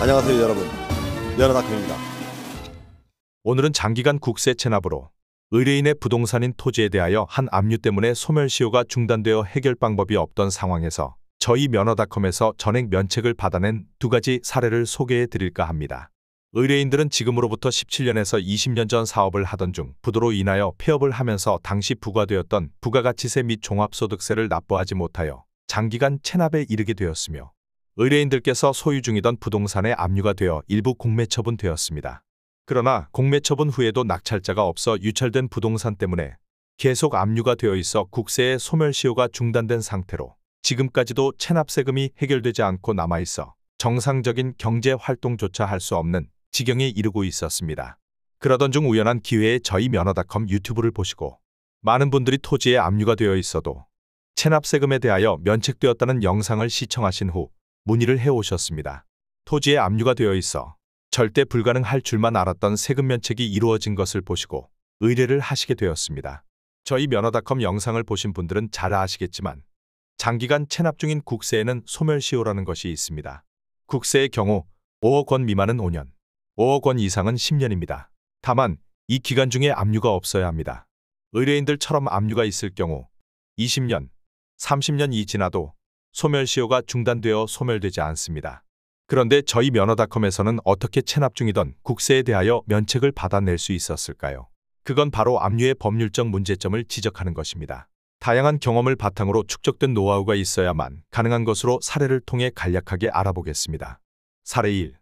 안녕하세요 여러분, 연어닥터입니다. 오늘은 장기간 국세 체납으로 의뢰인의 부동산인 토지에 대하여 한 압류 때문에 소멸시효가 중단되어 해결 방법이 없던 상황에서 저희 면허닷컴에서 전액 면책을 받아낸 두 가지 사례를 소개해 드릴까 합니다. 의뢰인들은 지금으로부터 17년에서 20년 전 사업을 하던 중 부도로 인하여 폐업을 하면서 당시 부과되었던 부가가치세 및 종합소득세를 납부하지 못하여 장기간 체납에 이르게 되었으며 의뢰인들께서 소유 중이던 부동산에 압류가 되어 일부 공매처분되었습니다. 그러나 공매처분 후에도 낙찰자가 없어 유찰된 부동산 때문에 계속 압류가 되어 있어 국세의 소멸시효가 중단된 상태로 지금까지도 체납세금이 해결되지 않고 남아있어 정상적인 경제활동조차 할 수 없는 지경에 이르고 있었습니다. 그러던 중 우연한 기회에 저희 면허닷컴 유튜브를 보시고 많은 분들이 토지에 압류가 되어 있어도 체납세금에 대하여 면책되었다는 영상을 시청하신 후 문의를 해오셨습니다. 토지에 압류가 되어 있어 절대 불가능할 줄만 알았던 세금 면책이 이루어진 것을 보시고 의뢰를 하시게 되었습니다. 저희 면허닷컴 영상을 보신 분들은 잘 아시겠지만 장기간 체납 중인 국세에는 소멸시효라는 것이 있습니다. 국세의 경우 5억 원 미만은 5년, 5억 원 이상은 10년입니다. 다만 이 기간 중에 압류가 없어야 합니다. 의뢰인들처럼 압류가 있을 경우 20년, 30년이 지나도 소멸시효가 중단되어 소멸되지 않습니다. 그런데 저희 면허닷컴에서는 어떻게 체납 중이던 국세에 대하여 면책을 받아낼 수 있었을까요? 그건 바로 압류의 법률적 문제점을 지적하는 것입니다. 다양한 경험을 바탕으로 축적된 노하우가 있어야만 가능한 것으로 사례를 통해 간략하게 알아보겠습니다. 사례 1.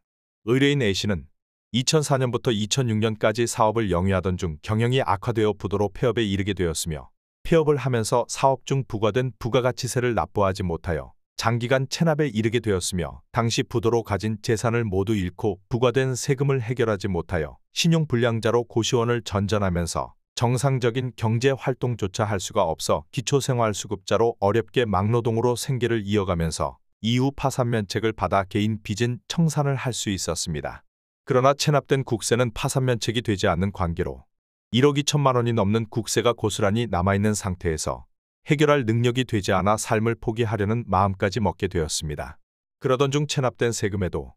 의뢰인 A씨는 2004년부터 2006년까지 사업을 영위하던 중 경영이 악화되어 부도로 폐업에 이르게 되었으며 폐업을 하면서 사업 중 부과된 부가가치세를 납부하지 못하여 장기간 체납에 이르게 되었으며 당시 부도로 가진 재산을 모두 잃고 부과된 세금을 해결하지 못하여 신용불량자로 고시원을 전전하면서 정상적인 경제활동조차 할 수가 없어 기초생활수급자로 어렵게 막노동으로 생계를 이어가면서 이후 파산면책을 받아 개인 빚은 청산을 할 수 있었습니다. 그러나 체납된 국세는 파산면책이 되지 않는 관계로 1억 2천만 원이 넘는 국세가 고스란히 남아있는 상태에서 해결할 능력이 되지 않아 삶을 포기하려는 마음까지 먹게 되었습니다. 그러던 중 체납된 세금에도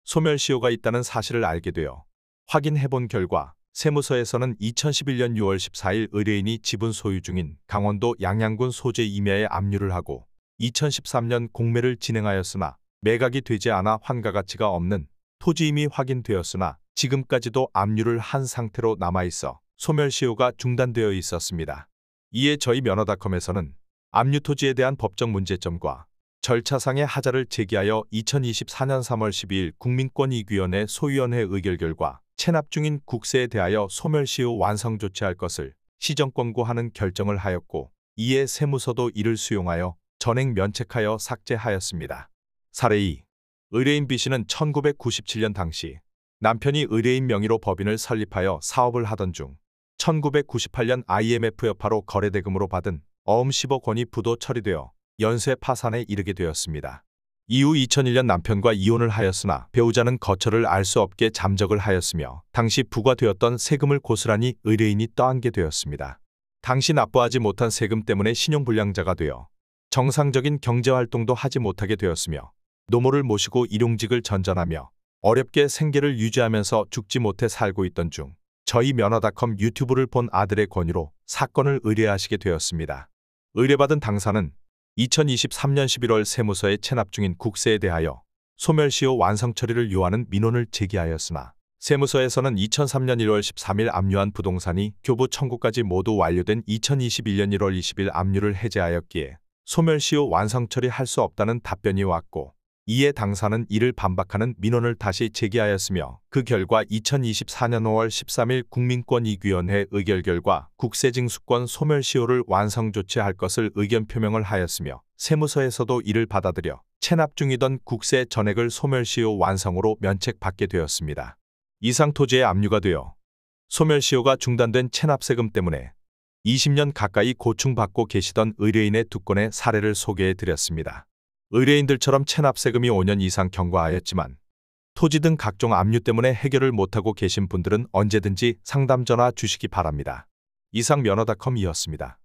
소멸시효가 있다는 사실을 알게 되어 확인해본 결과 세무서에서는 2011년 6월 14일 의뢰인이 지분 소유 중인 강원도 양양군 소재 임야에 압류를 하고 2013년 공매를 진행하였으나 매각이 되지 않아 환가가치가 없는 토지임이 확인되었으나 지금까지도 압류를 한 상태로 남아있어 소멸시효가 중단되어 있었습니다. 이에 저희 면허닷컴에서는 압류 토지에 대한 법적 문제점과 절차상의 하자를 제기하여 2024년 3월 12일 국민권익위원회 소위원회 의결 결과 체납 중인 국세에 대하여 소멸시효 완성 조치할 것을 시정권고하는 결정을 하였고 이에 세무서도 이를 수용하여 전액 면책하여 삭제하였습니다. 사례 2. 의뢰인 B씨는 1997년 당시 남편이 의뢰인 명의로 법인을 설립하여 사업을 하던 중 1998년 IMF 여파로 거래대금으로 받은 어음 10억 원이 부도 처리되어 연쇄 파산에 이르게 되었습니다. 이후 2001년 남편과 이혼을 하였으나 배우자는 거처를 알 수 없게 잠적을 하였으며 당시 부과되었던 세금을 고스란히 의뢰인이 떠안게 되었습니다. 당시 납부하지 못한 세금 때문에 신용불량자가 되어 정상적인 경제활동도 하지 못하게 되었으며 노모를 모시고 일용직을 전전하며 어렵게 생계를 유지하면서 죽지 못해 살고 있던 중 저희 면허닷컴 유튜브를 본 아들의 권유로 사건을 의뢰하시게 되었습니다. 의뢰받은 당사는 2023년 11월 세무서에 체납 중인 국세에 대하여 소멸시효 완성 처리를 요하는 민원을 제기하였으나 세무서에서는 2003년 1월 13일 압류한 부동산이 교부 청구까지 모두 완료된 2021년 1월 20일 압류를 해제하였기에 소멸시효 완성 처리할 수 없다는 답변이 왔고 이에 당사는 이를 반박하는 민원을 다시 제기하였으며 그 결과 2024년 5월 13일 국민권익위원회 의결 결과 국세징수권 소멸시효를 완성 조치할 것을 의견 표명을 하였으며 세무서에서도 이를 받아들여 체납 중이던 국세 전액을 소멸시효 완성으로 면책받게 되었습니다. 이상 토지에 압류가 되어 소멸시효가 중단된 체납세금 때문에 20년 가까이 고충받고 계시던 의뢰인의 두 건의 사례를 소개해 드렸습니다. 의뢰인들처럼 체납세금이 5년 이상 경과하였지만 토지 등 각종 압류 때문에 해결을 못하고 계신 분들은 언제든지 상담 전화 주시기 바랍니다. 이상 면허닷컴이었습니다.